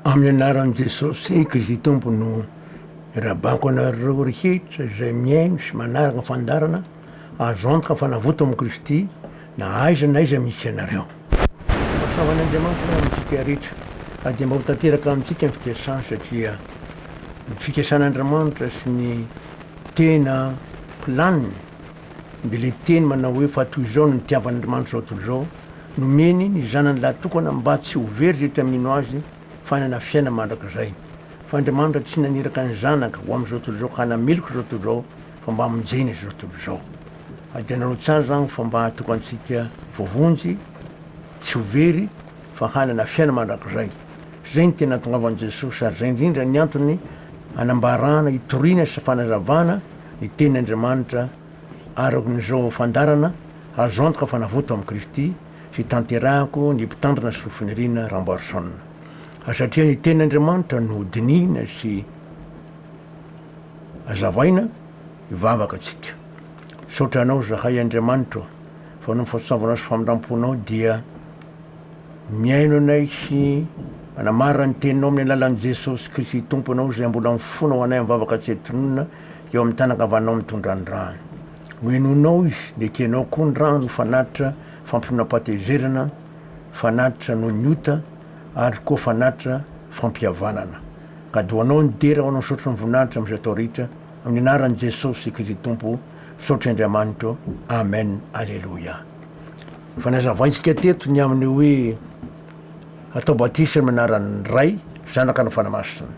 Amin'ny anaran'i Jesosy Kristy Tompo no irabanko anareo rehetra izay miaino sy manaraka ny fandarana azo antoka fanavoto amin'i Kristy na aiza na aiza misy anareo. Mahasavan'Andriamanitra amintsika rehetra dia mba ho tanteraka amintsika ny fikasana satria ny fikasan'Andriamanitra sy ny tena planiny dia le teny manao hoe fa toy izao no nitiavan'Andriamanitra zao tontolo izao nomeny ny zanany lahatokana mba tsy ho very rehetra mino azy fanana fiaina mandrakizay. Fa Andriamanitra tsy naniraka ny zanaka ho amin'izao tontolo izao ka nameloko zao tontolo izao fa mba hamonjeny izy zao tontolo izao. Dia nanao tsara zany fa mba tokantsika voavonjy tsy ho very fa hanana fiaina mandrakizay. Zay ny tena tongavan'i Jesosy ary zay indrindra ny antony hanambarana hitoriana sy fanazavana ny tenin'Andriamanitra araka n'izao fandarana azo antoka fanavoto amin'i Kristy sy tanterahako ny mpitandrina sy sofinirina Ramboarsona. Satria ny tenin'Andriamanitra no dinihina sy azavaina hivavaka atsika. Saotra anao zahay Andriamanitra fa no fahasoavanao sy famindramponao dia miaino anay sy manamara ny teninao amin'ny alalan'i Jesosy Kristy Tomponao zay mbola mifonao anay mivavaka atsetonona eo amin'ny tanakavanao mitondra ny rano. No enonao izy dia tianao koa ny rano fanatitra fampionam-patezerana, fanatitra no niota ary koa fanatitra fampihavanana. Ka doanao ny dera ho anao saotra ny voninahitra amin'izay atao rehetra amin'ny anaran'i Jesosy Kristy Tompo, saotra Andriamanitra. Amen. Alleluia. Fanazavaintsika teto ny amin'ny hoe atao batisa amin'ny anaran'ny Ray, zanaka ny fanamasina.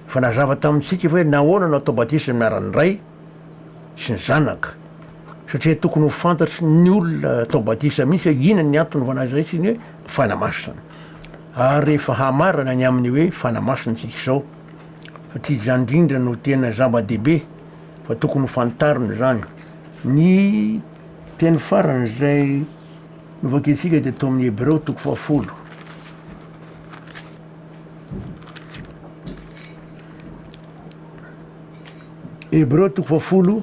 Fanazava tamintsika hoe nahoana no atao batisa amin'ny anaran'ny Ray sy ny zanaka, satria tokony ho fantatry ny olona atao batisa mihitsy inona ny antony vanazy sy ny hoe fanamasina. Ary efa hamarana ny amin'ny hoe fanamasina tsika izao satria zany indrindra no tena zava-dehibe fa tokony ho fantarina zany. Ny teny farany zay novakitsika dia atao amin'ny Hebreo 10. Hebreo 10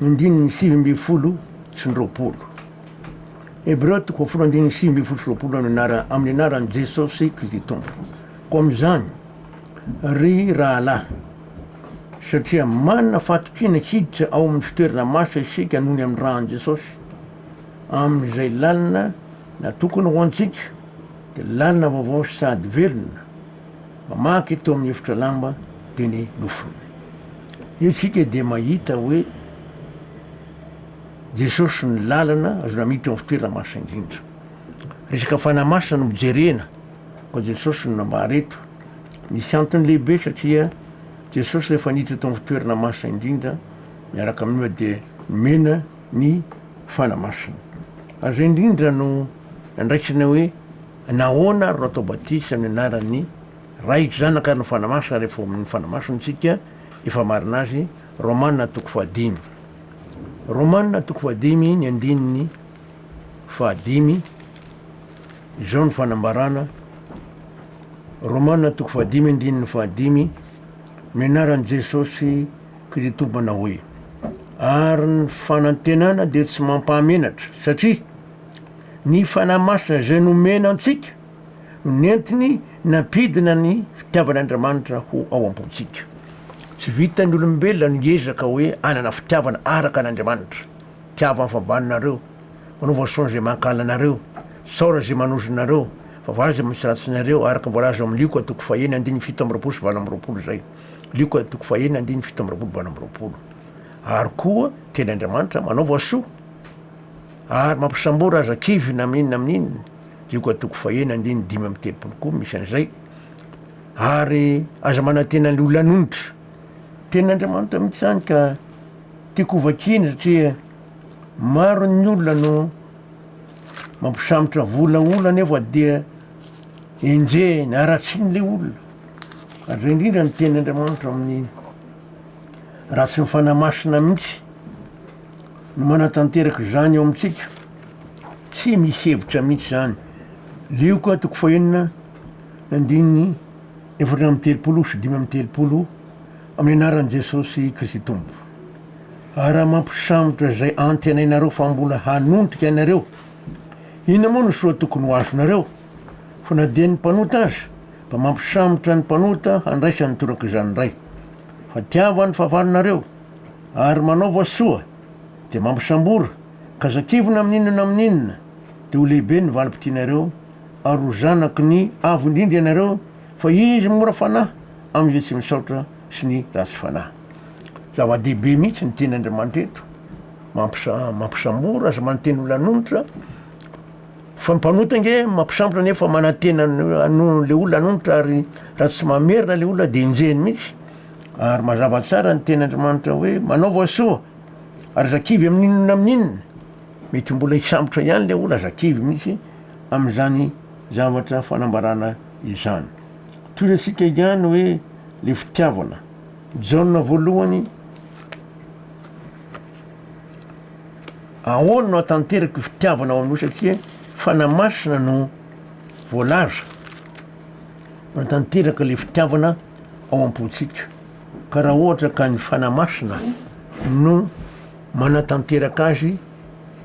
andininy 7 sy 20. Hebreo 10 andininy 7 sy 20 amin'ny anaran'i Jesosy Kristy Tompo. Ko amin'izany ry rahalahy, satria manana fahatokina hiditra ao amin'ny fitoerana maso isika nohony amin'ny rahan'i Jesosy amin'izay lalina na tokony ho antsika dia lalina vaovao sady velona mamaky teo amin'ny efitra lamba teny lofiny. Isika dia mahita hoe Jesosy ny lalana azona miditra amin'ny fitoerana maso indrindra. Resaka fanamasina no mijerena ko Jesosy no nambara eto. Misy antony lehibe satria Jesosy rehefa niditra tao amin'ny fitoerana masina indrindra miaraka amin'io dia mena ny fanamasina. Ary zay indrindra no nandraisana hoe nahoana ro atao batisa amin'ny anaran'ny Ray, zanaka ny fanamasina rehefa amin'ny fanamasina tsika efa marina azy. Romanina 5. Romanina 5 ny andininy 5 izao ny fanambarana. Romanina 5 andininy 5 amin'ny anaran'i Jesosy Kristy Tompo manao hoe ary ny fanantenana dia tsy mampahamenatra satria ny fanamasina zay nomena antsika nentiny nampidina ny fitiavan'Andriamanitra ho ao am-pontsika. Tsy vitan'ny olombelona no hiezaka hoe anana fitiavana araka an'Andriamanitra. Tiava fahavanonareo, manova saona zay mankala anareo, saora zay manozonareo, fa vaza misy ratsinareo araka voalaza amin'ny Lioka 1 andininy 7 zay. Lioka 1 andininy 7 Ary koa tenin'Andriamanitra manaova soa ary mampisambora aza kivy na amin'inona amin'inona. Lioka 1 andininy 5 misy an'izay. Ary aza manantena ny olona anonitra. Tenin'Andriamanitra mihitsy zany ka tiako vakiana satria maro ny olona no mampisambotra vola olona nefa dia enje na aratsiny le olona. Ary zay indrindra ny tenin'Andriamanitra amin'ny ratsy ny fanamasina mihitsy no manatanteraky zany eo amintsika. Tsy misy hevitra mihitsy zany. Lioka 1 andininy 4 sy 5 amin'ny anaran'i Jesosy Kristy Tompo. Raha mampisambotra zay antenainareo fa mbola hanondrika ianareo, inona moa no soa tokony ho azonareo? fonadian'ny mpanota azy mba mampisambotra ny mpanota handraisa ny toraka izany ray fa tiava ny fahavalonareo ary manaova soa de mampisambora ka zakivona amin'inona amin'inona de ho lehibe ny valim-pitianareo ary ho zanaky ny avo indrindra ianareo fa izy mora fanahy am'izay tsy misaotra sy ny ratsy fanahy. Zava-dehibe mihitsy ny tenyandriamanitra eto mampisambora azy manonteny olonanonitra fa mpanota nge mampisambotra nefa manantena le olona anonitra ary raha tsy mamerina le olona de injeny mihitsy ary mazava tsara ny tenyandriamanitra hoe manaova soa ary zakivy amin'inona amin'inona mety mbola hisambotra ihany le olona zakivy mihitsy am'izany zavatra fanambarana izany. Toy asika ihany hoe le fitiavana Jaona voalohany ahoana no atanteraky fitiavana ao amin'io satria fanamasina no voalaza matanteraka le fitiavana ao am-potsika ka raha ohatra ka ny fanamasina no manatanteraka azy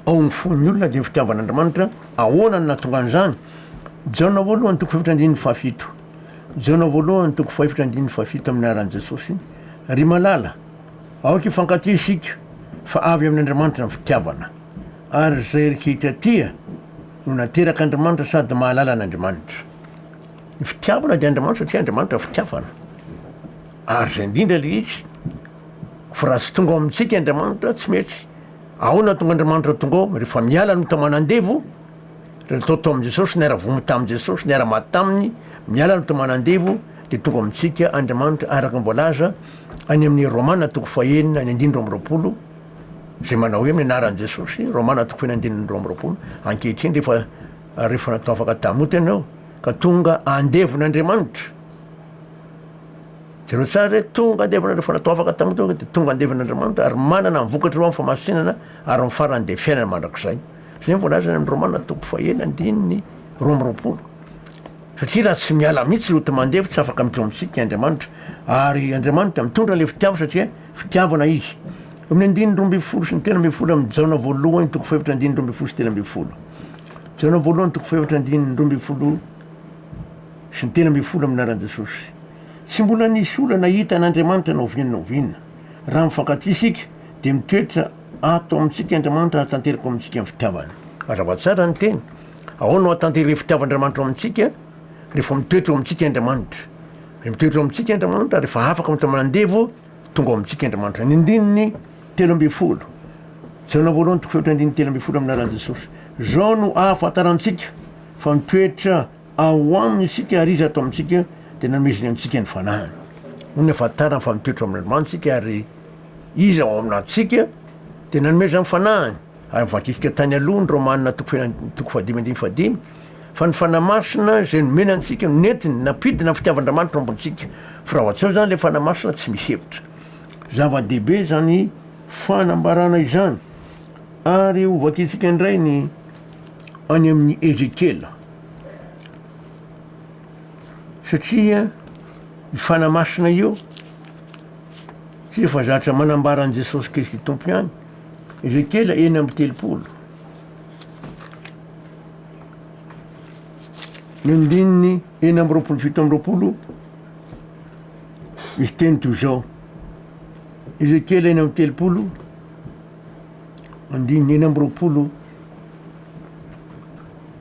ao ny fon'ny olona de fitiavan'Andriamanitra ahoana ny natonga an'izany. Jaona voalohany toko faefatra andininy fahafito Jaona voalohany toko faefatra andininy fahafito amin'ny anaran'i Jesosy ry malala aoka ifankatia isika fa avy amin'Andriamanitra ny fitiavana ary zay rehetra tia no nateraka Andriamanitra sady mahalala an'Andriamanitra. Ny fitiavana de Andriamanitra satria Andriamanitra fitiavana ary zay indrindra le izy fa raha tsy tonga ao amintsika Andriamanitra tsy mety. Ahoana tonga Andriamanitra tonga ao rehefa miala no tamanandevo tao am' Jesosy niara-vomy tam' Jesosy niara-maty taminy miala no tamanandevo de tonga amintsika Andriamanitra araka mboalaza any amin'ny Romana toko fahenina ny andindro am'roapolo zay manao hoe amin'ny anaran'i Jesosy Romana toko fahenina andindro am'roapolo ankehitriny rehefa natao afaka tamoty ianao ka tonga andevon'Andriamanitra zereo tsara hoe tonga andevona rehefa natao afaka tamoty de tonga andevon'Andriamanitra ary manana mivokatra reo am'famasinana ary mifarany de fiainana mandrakizay zay voalaza amin'ny Romana toko fahenina andininy roa am'roapolo satria raha tsy miala mihitsy reo tamandevy tsy afaka miteo amintsika Andriamanitra ary Andriamanitra mitondra le fitiava satria fitiavana izy. Amin'ny andininy roa amby folo sy ny telo amby folo amin'ny Jaona voalohany toko faefatra andininy roa amby folo sy telo amby folo Jaona voalohany toko faefatra andininy roa amby folo sy ny telo amby folo amin'ny anaran'i Jesosy. Tsy mbola nisy olana hita an'Andriamanitra naovinina raha mifankatia isika de mitoetra ato amintsika Andriamanitra hatanteraka amintsika ny fitiavana. Mazava tsara ny teny ahoana no hatanteraka fitiavan'Andriamanitra amintsika rehefa mitoetra amintsika Andriamanitra mitoetra amintsika Andriamanitra rehefa afaka mitamanandevo tonga amintsika Andriamanitra. Ny andininy telo amby folo Jaona voalohany toko faefatra andininy telo amby folo amin'ny anaran'i Jesosy. Zao no ahafantarantsika fa mitoetra ao aminy isika ary izy ato amintsika de nanomeziny amintsika ny fanahiny. Ny ahafantarana fa mitoetra amin'Andriamanitra ary izy ao aminatsika de nanomeza ny fanahiny ary mivakisika tany aloha ny Romanina toko fahadimy andiny fahadimy fa ny fanamasina zay nomena antsika nentiny napidina fitiavan'Andriamanitra ambontsika fa raha ohatsao zany le fanamasina tsy misy hevitra. Zava-dehibe zany fanambarana izany ary hovakitsika indray ny any amin'ny Ezekela satria ny fanamasina io tsy efa zatra manambaran'i Jesosy Kristy tompo ihany. Ezekela eny amby telopolo ny andininy eny amby roapolo fito amby roapolo misy teny toy zao. Ezekela eny amby telopolo andininy eny amby roapolo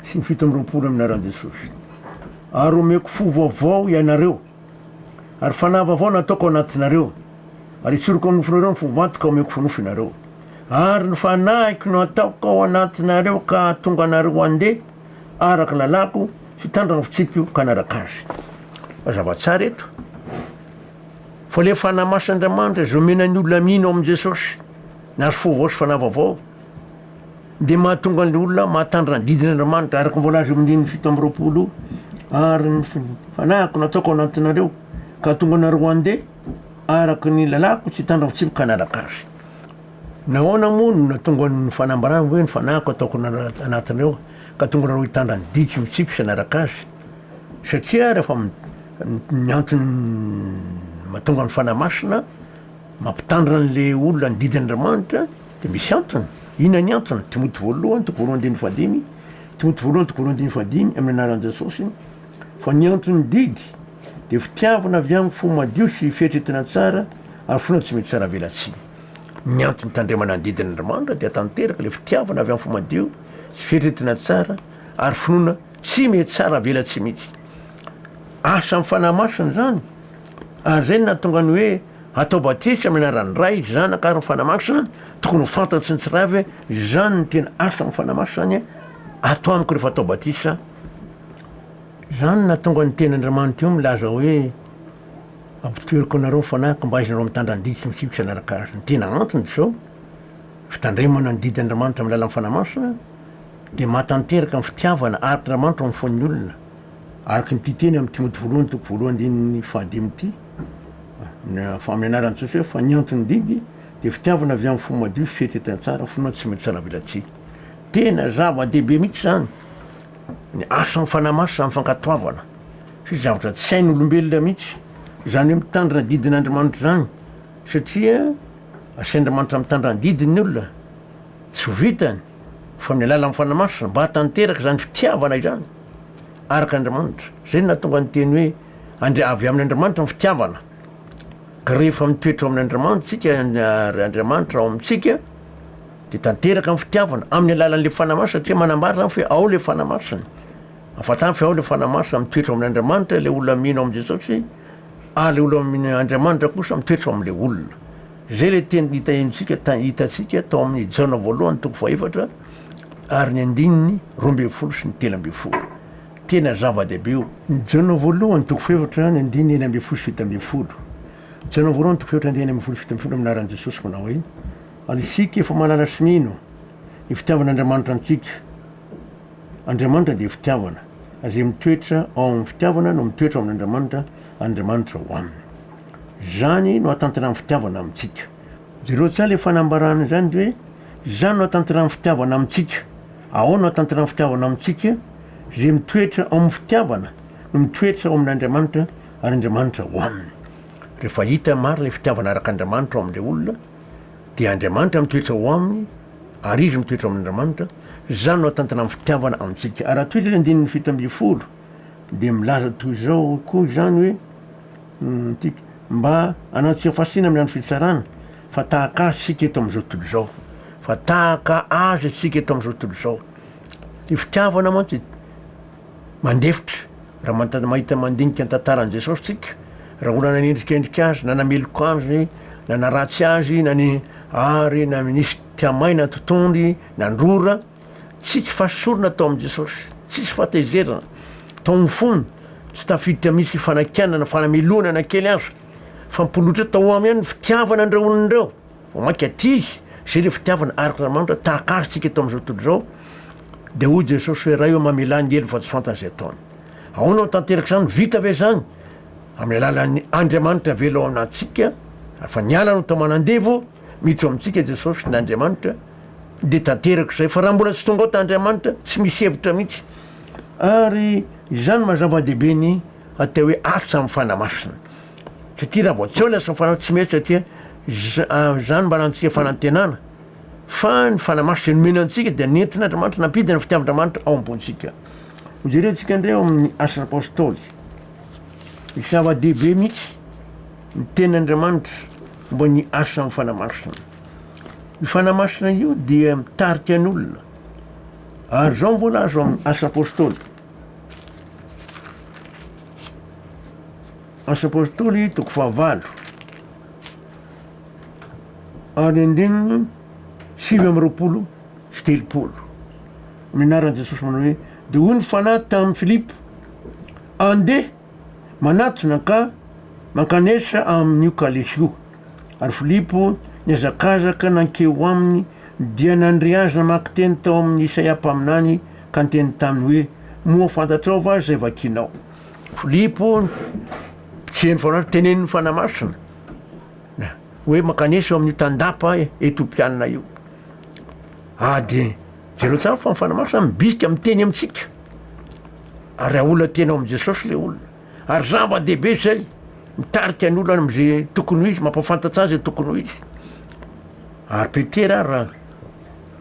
sy ny fito amby roapolo amin'ny anaran'i Jesosy. Ary omeko fo vaovao ianareo ary fanahy vaovao nataoko anatinareo ary itsoroko amin'ny nofonareo ny fo vato ka omeko fonofo ianareo ary ny fanahiko no ataoko ao anatinareo ka tonga anareo andeha araka lalako sy tandrana fitsipio ka anaraka azy. Mazava tsara eto fa le fanahy masin'Andriamanitra zao menany olona mihina ao amin'i Jesosy nazo fo vaovao sy fanahy vaovao de mahatonga an'le olona mahatandrana didin'Andriamanitra araka voalaza amin'ny fito amby roapolo ary ny fanahiko nataoko ao anatinareo ka tonga anareo andeha araka ny lalako tsy tandrana fitsipio ka anaraka azy. Nahoana moa no natonga ny fanambarana hoe ny fanahiko ataoko anatinareo ka tonga nareo hitandrany didy sy mitsipy sy anaraka azy satria rehefa miantony mahatonga ny fanamasina mampitandra an'le olona ny didin'Andriamanitra de misy antony. Ina ny antony? Timoty voalohany toko voalohany andininy fahadimy Timoty voalohany toko voalohany andininy fahadimy amin'ny anaran'i Jesosy fa ny antony didy de fitiavana avy amin'ny fo madio sy fietretina tsara ary fona tsy mety tsara velatsy. Ny antony tandremana ny didin'Andriamanitra dia tanteraka le fitiavana avy amin'ny fo madio sy fietretina tsara ary finoana tsy mety tsara velatsy mihitsy. Asa amin'ny fanahy masina zany ary zay nahatonga ny hoe atao batisa amin'ny anaran'ny ray zanaka ary ny fanahy masina tokony ho fantatsy ny tsiray hoe zany ny tena asa amin'ny fanahy masina zany atao amiko rehefa atao batisa. Zany nahatonga ny ten'Andriamanitra io milaza hoe ampitoeriko anareo fanahiko mba aizanareo mitandra ny didy sy mitsipika anaraka azy. Ny tena antony zao fitandremana ny didin'Andriamanitra amin'ny lalan'ny fanahy masina de mahatanteraka ny fitiavana ary Andriamanitra amin'ny fon'ny olona araky ny titeny amin'ny Timoty voalohany toko voalohany andininy fahadimy ty fa amin'ny anaran'ny Jesosy hoe fa ny antony didy de fitiavana avy amin'ny fo madio sy fietretana tsara finoana tsy mety tsara velatsy. Tena zava-dehibe mihitsy zany ny asa amin'ny fanahy masina amin'ny fankatoavana sy zavatra tsy hain'olombelona mihitsy zany hoe mitandrina didin'Andriamanitra zany satria asain'Andriamanitra mitandra ny didin'ny olona tsy ho vitany fa amin'ny alalan'ny fanahy masina mba hatanteraka zany fitiavana izany araka Andriamanitra. Zay nahatonga ny teny hoe avy amin'ny Andriamanitra ny fitiavana ka rehefa mitoetra ao amin'ny Andriamanitra tsika Andriamanitra ao amintsika de tanteraka amin'ny fitiavana amin'ny alalan'le fanahy masina satria manambara zany fa ao le fanahy masina. Afatany fa ao le fanahy masina mitoetra ao amin'ny Andriamanitra le olona mino amin'ny Jesosy le olona amin'ny Andriamanitra kosa mitoetra ao amin'le olona. Zay le teny hitatsika tao amin'ny Jaona voalohany toko faefatra ary ny andininy 12 sy ny 13. Tena zava-dehibe io. Ny Jaona voalohany toko faefatra ny andininy 9 sy 17. Jaona voalohany toko faefatra ny 9 sy 17 amin'ny anaran'i Jesosy manao hoe ary isika efa malala sy mino ny fitiavan'Andriamanitra antsika. Andriamanitra dia fitiavana ary zay mitoetra ao amin'ny fitiavana no mitoetra ao amin'Andriamanitra, Andriamanitra ho aminy. Zany no hatanterahany fitiavana amintsika. Jereo tsara le fanambarana zany hoe zany no hatanterahany fitiavana amintsika. Ao no hatanterahany fitiavana amintsika zay mitoetra ao amin'ny fitiavana no mitoetra ao amin'Andriamanitra ary Andriamanitra ho aminy. Rehefa hita maro le fitiavana araka Andriamanitra ao amin'le olona dia Andriamanitra mitoetra ho aminy ary izy mitoetra ao amin'Andriamanitra. Zany no hatanterahany fitiavana amintsika. Ary toetra ny 17 de milaza toy izao koa zany hoe mba anatsika fasina amin'ny andro fitsarana fa tahaka azy sika eto amin'izao tontolo izao. Fa tahaka azy sika eto amin'izao tontolo izao. Ny fitiavana mantsy mandefitra raha mahita mandinika ny tantaran'i Jesosy tsika. Raha olona nanendrikendrika azy, na nameloko azy, na naratsy azy, na misy tiamaina totondry, nandrora, tsy fahasorona tao amin'i Jesosy, tsisy fahatezerana tao amin'ny fony, tsy tafiditra misy fanakianana fanameloana na kely azy fa mpolotra tao aminy ihany fitiavana andreo olonandreo. Maika atizy zay le fitiavana araka Andriamanitra tahaka azy tsika eto amin'izao tontolo izao. De hoy Jesosy hoe raha io mamela ny elo fa tsy fantany izay ataony. Ahoana tanteraka zany vita ve zany amin'ny alalan'ny Andriamanitra velo ao aminantsika fa niala no tamanandevo miditra amintsika Jesosy ny Andriamanitra de tanteraka zay fa raha mbola tsy tonga ao t'Andriamanitra tsy misy hevitra mihitsy. Ary izany mazava-dehibe ny atao hoe asa amin'ny fanahy masina satria raha vao tsy ao le asa amin'ny fanahy tsy mety satria zany mba anantsika fanantenana fa ny fanahy masina nomena antsika dia nentin'Andriamanitra nampidina ny fitiavan'Andriamanitra ao ambontsika. Jerentsika indray ao amin'ny asa apôstôly ny zava-dehibe mihitsy ny ten'Andriamanitra mba ny asa amin'ny fanahy masina. Ny fanahy masina io dia mitarika ny olona ary zao mbola azo amin'ny asa apôstôly. Asa apôstôly toko 9 ary andininy 7 sy 3. Amin'ny anaran'i Jesosy manao hoe de hoy ny fanahy tamin'ny Filipo andeha manatona ka mankanesa amin'io kalesy io. Ary Filipo niazakazaka nankeo aminy dia nandre azy namaky teny tao amin'ny Isaia mpaminany ka nyteny taminy hoe moa fantatrao va zay vakinao. Filipo pitseny fanahy teneniny fanahy masina hoe mankanesa amin'io tandapa Etiopiana io. De jereo tsara fa ny fanahy masina mibisika miteny amintsika ary raha olona tena ao amin'i Jesosy le olona ary zava-dehibe zay mitarika ny olona am'izay tokony ho izy mampafantatra azy tokony ho izy. Ary Petera raha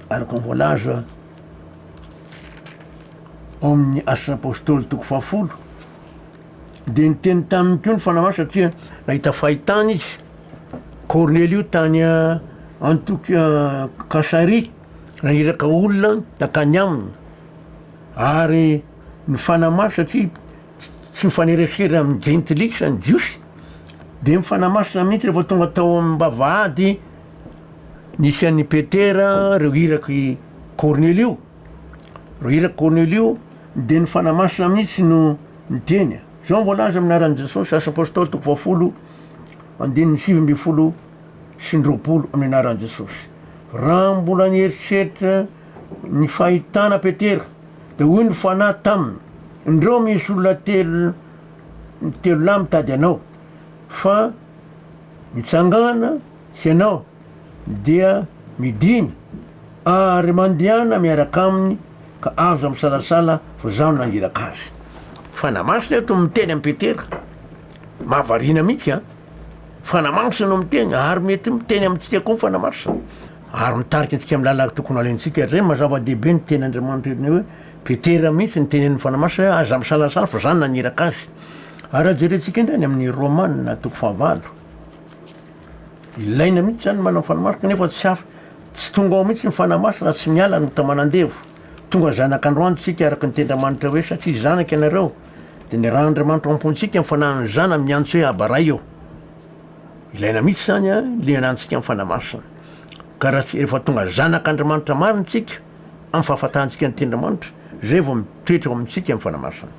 araka ny voalaza ao amin'ny asa apôstôly toko 10 de nyteny taminy keo ny fanamasina satria nahita fahitany izy cornely io tany antoky kasary nahiraka olona nakany aminy ary ny fanamasy satria tsy mifaneresery amin'ny jentilisa ny jiosy de mifanamasina mihitsy rehefa tonga tao ambavahady nisy an'ny petera reo iraky cornely io reo iraky cornely io de ny fanamasina mihitsy no niteny zao mbolaza aminaran'i jesosy asa apôstôly toko 20 andininy 7 sy ndroapolo amin'ny anaran'i jesosy raha mbola nieritreritra ny fahitana petera de hoy ny fanahy taminy indreo misy olona telo lahy mitady anao fa mitsangana sy anao dia midiny ary mandehana miaraka aminy ka azo amin'ny salasala fa zaho no nangiraka azy fanamasina eto miteny amin'ny petera mahavarina mihitsy a fanamasina no miteny ary mety miteny amintsika koa fanamasina ary mitarika antsika amin'ny lalaka tokony alentsika zay mazava-dehibe ny teny Andriamanitra ny hoe petera mihitsy ny tenen'ny fanamasina aza amin'ny salasala fa zany naniraka azy ary ajerentsika indray amin'ny Romanina toko 9 ilaina mihitsy zany manao fanamasina nefa tsy tonga ao mihitsy ny fanamasina raha tsy miala no tamanandevo tonga zanak'Androany tsika araky ny tendramanitra hoe satria zanaky ianareo de ny raha Andriamanitra ampontsika mifanahany zana miantso hoe abaray eo ilaina mihitsy zany a le anantsika amin'ny fanamasina ka raha tsy rehefa tonga zanak'Andriamanitra mariny tsika amin'ny fahafatantsika ny tendramanitra zay vao mitoetra amintsika amin'ny fanamasina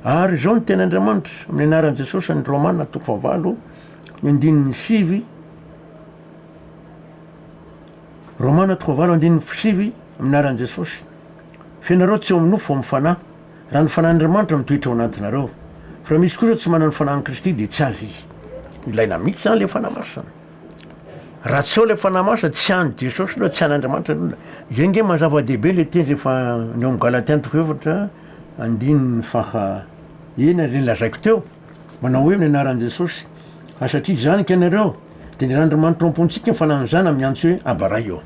ary zao ny ten'Andriamanitra amin'ny anaran'i Jesosy ny Romanina toko 9 ny andininy 7 Romanina toko 9 andininy 7 amin'ny anaran'i Jesosy fianareo tsy eo amin'nofo amin'ny fanahy raha ny fanah'Andriamanitra mitoetra ao anatinareo fa misy kosa tsy manana ny fanahin'i Kristy de tsy azy izy ilaina mihitsy zany le fanamasina raha tsy ao le fanamasina tsy any Jesosy loha tsy an'Andriamanitra loha zay nge mazava-dehibe le teny rehefa ny amin'ny Galatiana toko 7 andininy faha ena re lazaiko teo manao hoe amin'ny anaran'i Jesosy satria zanaky ianareo de ny raha Andriamanitra ampontsika mifanahany zana miantso hoe abaray eo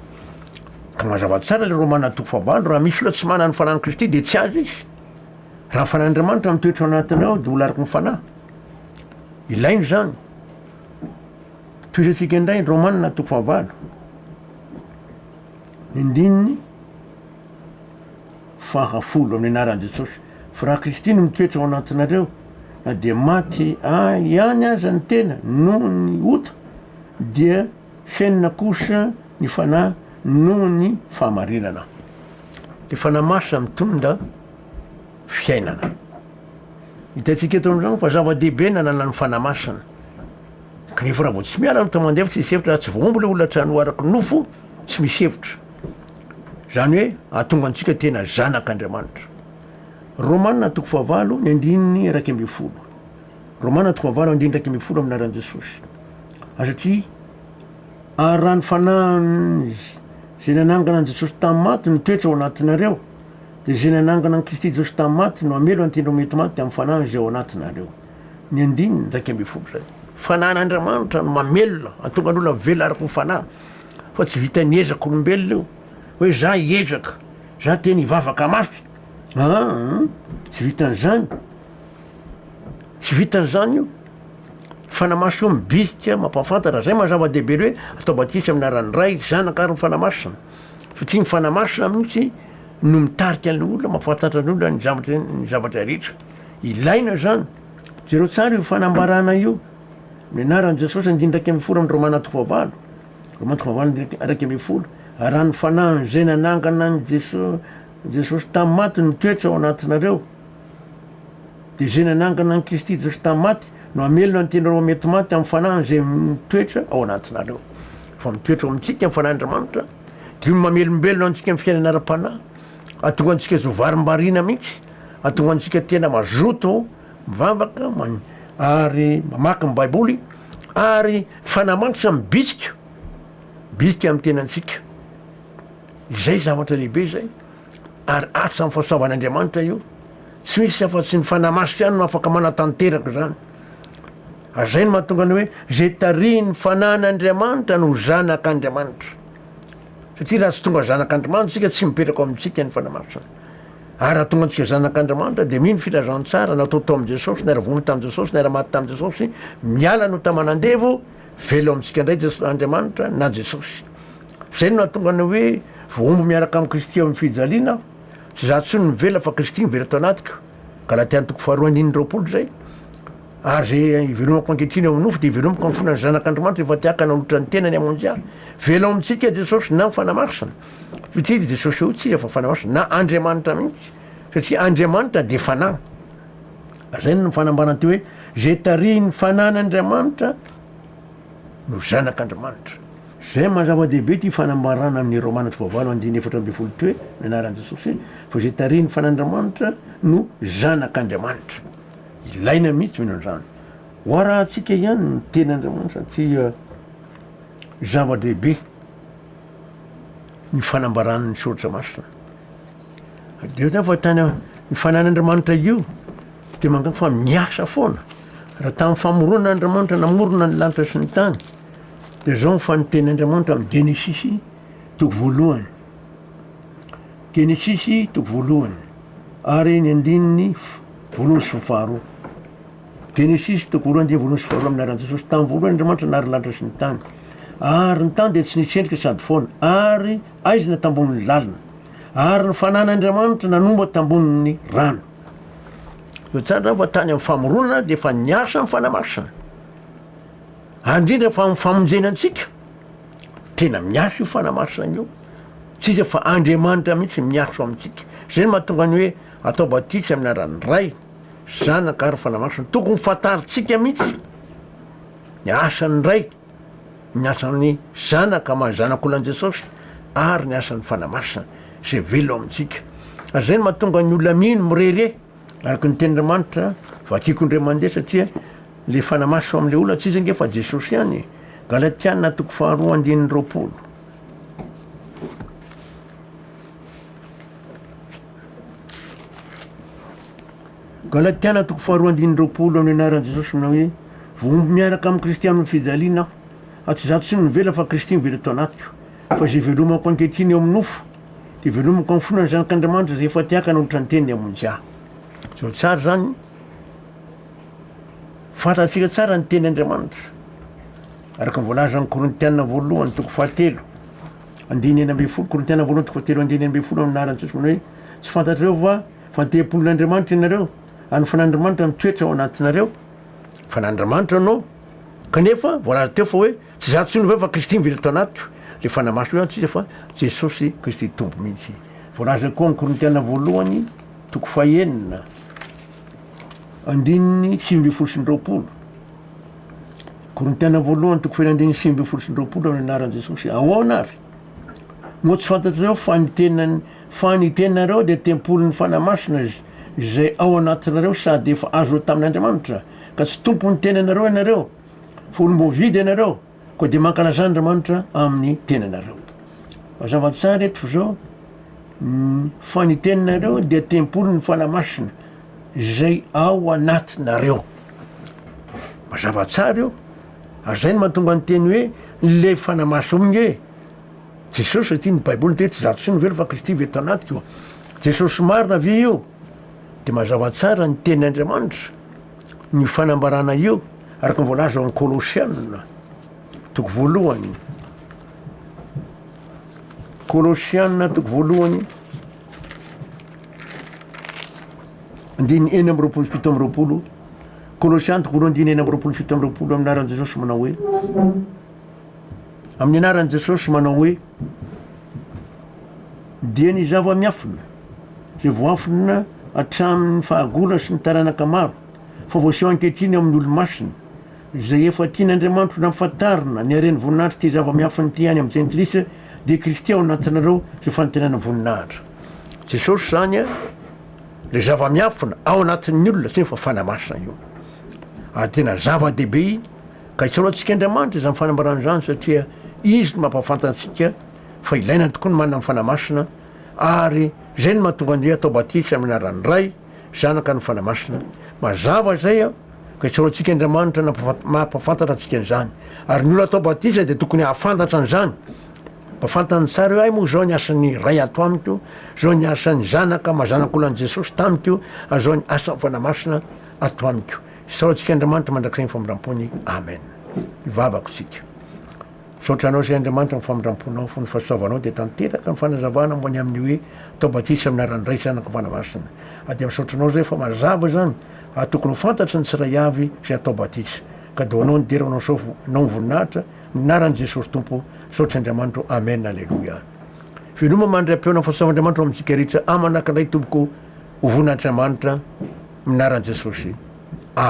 ka mazava tsara le Romanina toko 9 raha misy olona tsy manana ny fanahin'i Kristy de tsy azy izy raha fanah'Andriamanitra mitoetra ao anatiny ao de olo araky ny fanahy ilainy zany toizatsika indray Romanina toko 9 indininy faha 10 amin'ny anaran'i Jesosy fa raha Kristy no mitoetra ao anatinareo na de maty ihany aza ny tena no ny ota dia fiainana kosa ny fanahy no ny fahamarinana de fanamasina mitondra fiainana hitantsika eto amin'izany fa zava-dehibe nanana ny fanamasina kanefa raha vao tsy miala no tamandefa tsy misy hevitra raha tsy voambo le olona trano araky nofo tsy misy hevitra zany hoe ahatonga antsika tena zanak'Andriamanitra Romanina toko 9 ny andininy 12 Romanina toko 9 andininy 12 amin'ny anaran'i Jesosy satria raha ny fanahiny zay nanangana an' Jesosy tamin'ny maty mitoetra ao anatinareo de zay nanangana an' Kristy Jesosy tamin'ny maty no amelo antindro mety maty amin'ny fanahiny zay ao anatinareo ny andininy 12 zay fanahyn'Andriamanitra no mamelona atonga n'olona vela araky ny fanahy fa tsy vita ny ezaka olombelona io hoe za hiezaka za teny hivavaka mafy tsy vitan'zany tsy vitan'zany io fanamasina io mibisika mampafantatra zay mazava-dehibe hoe atao batisy amin'ny aran'ny ray zanaka ary ny fanamasina satria ny fanamasina mihitsy no mitarika an'le olona mampafantatra ny olona ny zavatra rehetra ilaina zany jereo tsara io fanambarana io amin'ny anaran'i Jesosy andiny 12 amin'ny Romanina toko 9 Romanina toko 9 12 raha ny fanahiny zay nanangana ny Jesosy tamin'ny maty no mitoetra ao anatinareo de zay nanangana ny Kristy Jesosy tamin'ny maty no amelona nytenareo mety maty amin'ny fanahiny zay mitoetra ao anatinareo fa mitoetra amintsika amin'ny fanah'Andriamanitra de io mamelombelona antsika amin'ny fiainana ara-panahy atonga antsika zovarim-barina mihitsy atonga antsika tena mazoto mivavaka ary mamaky ny baiboly ary fanamasina mibisika amin'ny tenantsika zay zavatra lehibe zay ary asa amin'ny fahasoavan'Andriamanitra io tsy misy afa-tsy ny fanamasika ihany no afaka manatanteraka zany zay no mahatonga ny hoe zay tariny fanahyn'Andriamanitra no zanak'Andriamanitra satria raha tsy tonga zanak'Andriamanitra tsika tsy mipetraka amintsika ny fanamasina ary raha tonga antsika zanak'andriamanitra de mino filazantsara natao tao am' jesosy na raha vony tam' jesosy na raha maty tam' jesosy miala no tamanandevo velo amitsika indray andriamanitra na jesosy zay no nahatonga ny hoe voombo miaraka am' kristy am'ny fijaliana tsy za tsy ny mivela fa kristy mivela tao anatiko galatiany toko faharoa andininy roapolo zay ary zay ivelomako ankehitriny eo amin'nofo de ivelomako am' fonany zanak'andriamanitra efa tiaka naolotra ny tenany amonjy ah velo amitsika jesosy na mifanamasina satria jesosy eo tsy izy fa fanamasina na andriamanitra mihitsy satria andriamanitra de fanahy zay no fanambarana ty hoe zay tariny fanan'andriamanitra no zanak'andriamanitra zay mahazava-dehibe ty fanambarana amin'ny romana tovavalo andiny efatra ambe folo ty hoe ny anaran'i jesosy fa zay tariny fanan'andriamanitra no zanak'andriamanitra ilaina mihitsy mino an'izany ho raha atsika ihany ny ten'andriamanitra satria zava-dehibe ny fanambaranany soratra masina de zany fa tany ny fanan'andriamanitra io de manga fa miasa foana raha tamin'ny famoronan'andriamanitra namorona ny lanitra sy ny tany de zao ny fanoten'andriamanitra amy genesisy toko voalohany genesisy toko voalohany ary ny andininy voalohany sy faharoa genesisy toko voalohany de voalohany sy faharoa aminaran'i jesosy tamin'ny voalohany andriamanitra nary lanitra sy ny tany ary ny tany de tsy nitsendrika sady foana ary aizina tambon'ny lalina ary ny fanan'andriamanitra nanomba tambon'ny rano eo tsara fa tany amin'ny famoronana de fa niasa amin'ny fanamasina andrindra fa amin'ny famonjenantsika tena miasa io fanamasina io tsy izy fa andriamanitra mihitsy miasa amitsika zay no mahatonga ny hoe atao batisy amin'ny aran'ny ray zanaka ary fanamasina tokony fataritsika mihitsy ny asan'ny ray ny asan'ny zanaka mahazanak'olonan'i jesosy ary ny asan'ny fanamasina zay velo amitsika zay no mahatonga ny olona mino mirere araky ny ten'andriamanitra vakiko indray mandeha satria le fanamaso am'le olona tsy izy nge fa jesosy ihany galatiana toko faharoa andininy roapolo galatiana toko faharoa andininy roapolo amin'ny anaran'i jesosy mina hoe voombo miaraka am'i kristy amin'ny fijaliana aho tsy zato sy ny mivela fa kristy mivela tao anatiko fa zay velomako ankehitriny eo amin'ny nofo de velomako amin'ny fonany zanak'andriamanitra zay efa tiaka naolotra ny teniny amonjy ah zao tsara zany fantatsika tsara ny teny andriamanitra araka nyvoalaza ny korintianina voalohany toko fahatelo andiny eny ambe folo korintianina voalohany toko fahatelo andiny eny ambe folo aminaran'i jesosy mana hoe tsy fantatreo va fanteam-polon'andriamanitra ianareo any fanandriamanitra mitoetra ao anatinareo fanandriamanitra anao kanefa voalaza teo fa hoe tsy zato sy noveo fa kristy mivela tao anatiko le fanamaso ihany tsy izy fa jesosy kristy tompo mihitsy voalaza koa ny korintianina voalohany toko fahenina andininy simby folo sy ny roapolo korintianina voalohany toko fahenina andininy simby folo sy ny roapolo amin'ny anaran'i jesosy ahoana ary moa tsy fantatrareo fa ny tenareo de tempolon'ny fanamasina zay ao anatinareo sady efa azo tamin'andriamanitra ka tsy tompo ny tenanareo ianareo fa olombo vidy ianareo koa de mankalazan'andriamanitra amin'ny tenanareo mazava-tsara eto fa zao fa ny teninareo de tempolon'ny fanamasina zay ao anatinareo mazava-tsara io azay no mahatonga ny teny hoe le fanamaso aminy hoe jesosy satria ny baiboly nte tsy zato sy novelo fa kristy veto anatiko io jesosy marina ave io de mazava-tsara ny tenyandriamanitra ny fanambarana io araky nyvoalaza amin'ny kolosianina toko voalohany kolosianina toko voalohany andiny eny amby roapolo fito amby roapolo kolosiana toko voalohany andiny eny amby roapolo fito amby roapolo amin'ny anaran'i jesosy manao hoe amin'ny anaran'i jesosy manao hoe dia ny zava-miafina zay voafina hatramin'ny fahagola sy ny taranaka maro fa voaseho ankehitriny amin'ny olo-masina zay efa tian'andriamanitra nampafantarina ny areny voninahitra ty zava-miafiny ty any amin'izay ntilisa de kristy ao anatinareo zay fanontenana voninahitra jesosy zany a le zava-miafina ao anatin'ny olona tsy fa fanamasina io ary tena zava-dehibe ka itsaroa antsika andriamanitra zany fanambarana zany satria izy no mampafantatsika fa ilaina tokoa ny manana amin'ny fanamasina ary zay no mahatonga ny atao batisy amin'ny aran'ny ray zanaka ny fanamasina mazava zay a ka itsaroa antsika andriamanitra mampafantatra antsika an'izany ary ny olo atao batisa de tokony hahafantatra an'izany mba fantany tsara io ay moa zao ny asan'ny ray ato amiko, zao ny asan'ny zanaka mazanak'olon' Jesosy tamiko, azao ny asan'ny fanamasina ato amiko. Saotsika Andriamanitra mandrakizay ny famindram-pony. Amen. Ivavako tsika. Saotranao zay Andriamanitra ny famindram-ponao, fony fahasoavanao dia tanteraka ny fanazavana mbony amin'ny hoe atao batisy amin'aran'ny ray zanaka fanamasina. Ady misaotranao zay fa mazava zany tokony ho fantatry ny tsiray avy zay atao batisy. Ka do anao nideranao sofo nao nivoninahitra minaran'i Jesosy Tompo. Saotry Andriamanitra. Amen. Alleluia. Filoma mandray-peona fahasoavan'Andriamanitra amintsika rehetra amanakindray tompoko ho voninahitry Andriamanitra minaran'i Jesosy.